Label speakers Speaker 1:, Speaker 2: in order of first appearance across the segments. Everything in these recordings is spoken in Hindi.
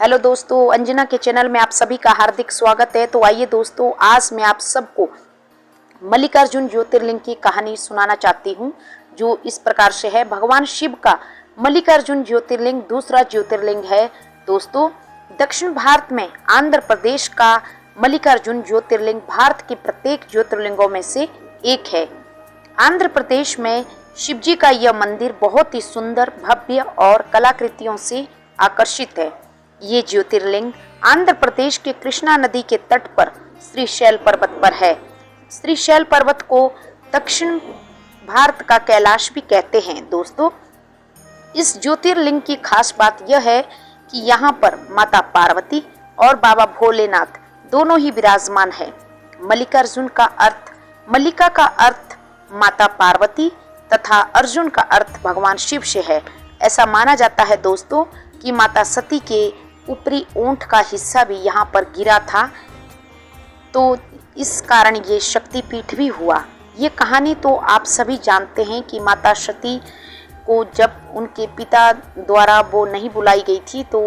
Speaker 1: हेलो दोस्तों, अंजना के चैनल में आप सभी का हार्दिक स्वागत है। तो आइए दोस्तों, आज मैं आप सबको मल्लिकार्जुन ज्योतिर्लिंग की कहानी सुनाना चाहती हूँ, जो इस प्रकार से है। भगवान शिव का मल्लिकार्जुन ज्योतिर्लिंग दूसरा ज्योतिर्लिंग है। दोस्तों, दक्षिण भारत में आंध्र प्रदेश का मल्लिकार्जुन ज्योतिर्लिंग भारत के प्रत्येक ज्योतिर्लिंगों में से एक है। आंध्र प्रदेश में शिवजी का यह मंदिर बहुत ही सुंदर, भव्य और कलाकृतियों से आकर्षित है। ये ज्योतिर्लिंग आंध्र प्रदेश के कृष्णा नदी के तट पर श्रीशैल पर्वत पर है। श्रीशैल पर्वत को दक्षिण भारत का कैलाश भी कहते हैं। दोस्तों, इस ज्योतिर्लिंग की खास बात यह है कि यहाँ पर माता पार्वती और बाबा भोलेनाथ दोनों ही विराजमान है। मल्लिकार्जुन का अर्थ, मल्लिका का अर्थ माता पार्वती तथा अर्जुन का अर्थ भगवान शिव से है। ऐसा माना जाता है दोस्तों कि माता सती के ऊपरी ओंठ का हिस्सा भी यहाँ पर गिरा था, तो इस कारण ये शक्तिपीठ भी हुआ। ये कहानी तो आप सभी जानते हैं कि माता सती को जब उनके पिता द्वारा वो नहीं बुलाई गई थी, तो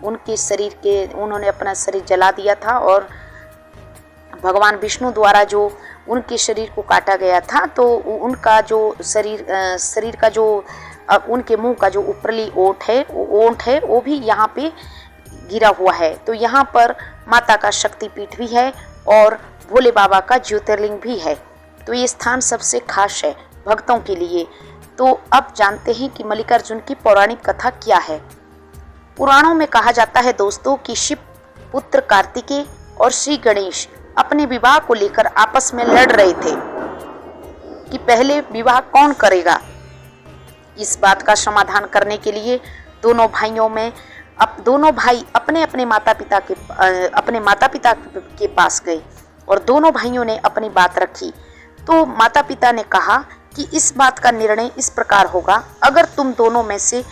Speaker 1: उन्होंने अपना शरीर जला दिया था, और भगवान विष्णु द्वारा जो उनके शरीर को काटा गया था, तो उनका जो शरीर का जो उनके मुंह का जो ऊपरली ओंठ है वो भी यहाँ पे गिरा हुआ है। तो यहाँ पर माता का शक्तिपीठ भी है और भोले बाबा का ज्योतिर्लिंग भी है। तो ये स्थान सबसे खास है भक्तों के लिए। तो अब जानते हैं कि मल्लिकार्जुन की पौराणिक कथा क्या है। पुराणों में कहा जाता है दोस्तों कि शिव पुत्र कार्तिकेय और श्री गणेश अपने विवाह को लेकर आपस में लड़ रहे थे कि पहले विवाह कौन करेगा। इस बात का समाधान करने के लिए दोनों भाई अपने माता पिता के पास गए और दोनों भाइयों ने अपनी बात रखी। तो माता पिता ने कहा कि इस बात का निर्णय इस प्रकार होगा, अगर तुम दोनों में से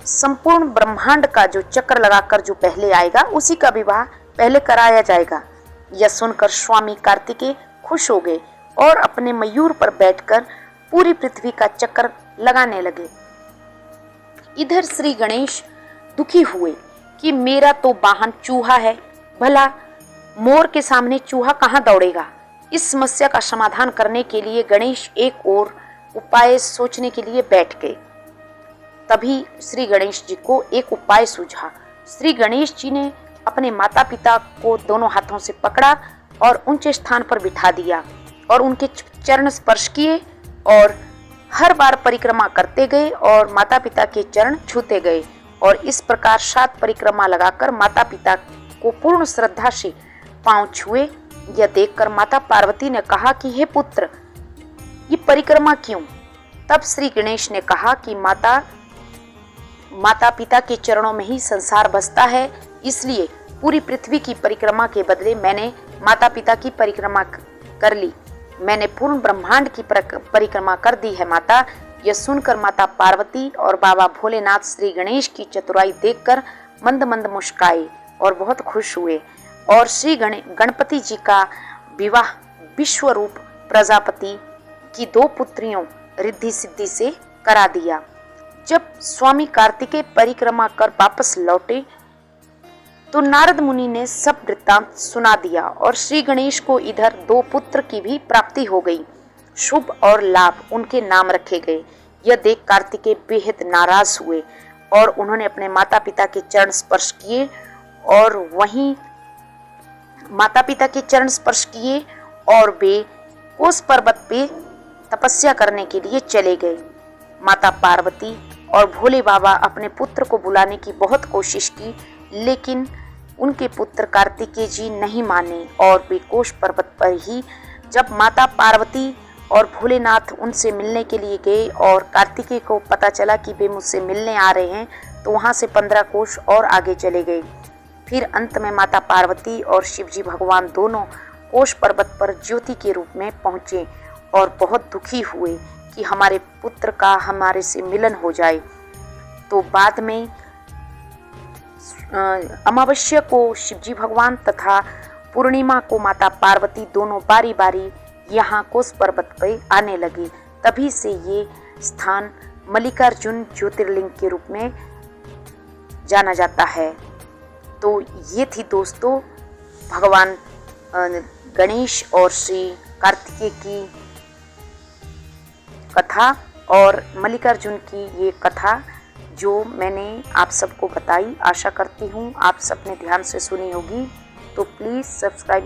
Speaker 1: संपूर्ण ब्रह्मांड का जो चक्र लगाकर जो पहले आएगा उसी का विवाह पहले कराया जाएगा। यह सुनकर स्वामी कार्तिकेय खुश हो गए और अपने मयूर पर बैठकर पूरी पृथ्वी का चक्कर लगाने लगे। इधर श्री गणेश दुखी हुए कि मेरा तो वाहन चूहा है, भला मोर के सामने चूहा कहाँ दौड़ेगा। इस समस्या का समाधान करने के लिए गणेश एक और उपाय सोचने के लिए बैठ गए। तभी श्री गणेश जी को एक उपाय सूझा। श्री गणेश जी ने अपने माता पिता को दोनों हाथों से पकड़ा और ऊंचे स्थान पर बिठा दिया और उनके चरण स्पर्श किए और हर बार परिक्रमा करते गए और माता पिता के चरण छूते गए। और इस प्रकार 7 परिक्रमा लगाकर माता पिता को पूर्ण श्रद्धा से पांव छुए। यह देखकर माता पार्वती ने कहा कि हे पुत्र, ये परिक्रमा क्यों। तब श्री गणेश ने कहा कि माता पिता के चरणों में ही संसार बसता है, इसलिए पूरी पृथ्वी की परिक्रमा के बदले मैंने माता पिता की परिक्रमा कर ली। मैंने पूर्ण ब्रह्मांड की परिक्रमा कर दी है माता। यह सुनकर माता पार्वती और बाबा भोलेनाथ श्री गणेश की चतुराई देखकर मंद मंद मुस्काए और बहुत खुश हुए और श्री गणपति जी का विवाह विश्वरूप प्रजापति की 2 पुत्रियों रिद्धि सिद्धि से करा दिया। जब स्वामी कार्तिकेय परिक्रमा कर वापस लौटे तो नारद मुनि ने सब वृत्तांत सुना दिया और श्री गणेश को इधर 2 पुत्र की भी प्राप्ति हो गई। शुभ और लाभ उनके नाम रखे गए। यह देख कार्तिकेय बेहद नाराज हुए और उन्होंने अपने माता पिता के चरण स्पर्श किए और वे उस पर्वत पे तपस्या करने के लिए चले गए। माता पार्वती और भोले बाबा अपने पुत्र को बुलाने की बहुत कोशिश की, लेकिन उनके पुत्र कार्तिकेय जी नहीं माने और वे कोष पर्वत पर ही, जब माता पार्वती और भोलेनाथ उनसे मिलने के लिए गए और कार्तिकेय को पता चला कि वे मुझसे मिलने आ रहे हैं, तो वहां से 15 कोष और आगे चले गए। फिर अंत में माता पार्वती और शिवजी भगवान दोनों कोष पर्वत पर ज्योति के रूप में पहुंचे और बहुत दुखी हुए कि हमारे पुत्र का हमारे से मिलन हो जाए। तो बाद में अमावस्या को शिवजी भगवान तथा पूर्णिमा को माता पार्वती दोनों बारी बारी यहाँ कोस पर्वत पर आने लगी। तभी से ये स्थान मल्लिकार्जुन ज्योतिर्लिंग के रूप में जाना जाता है। तो ये थी दोस्तों भगवान गणेश और श्री कार्तिकेय की कथा और मल्लिकार्जुन की ये कथा जो मैंने आप सबको बताई। आशा करती हूँ आप सबने ध्यान से सुनी होगी। तो प्लीज़ सब्सक्राइब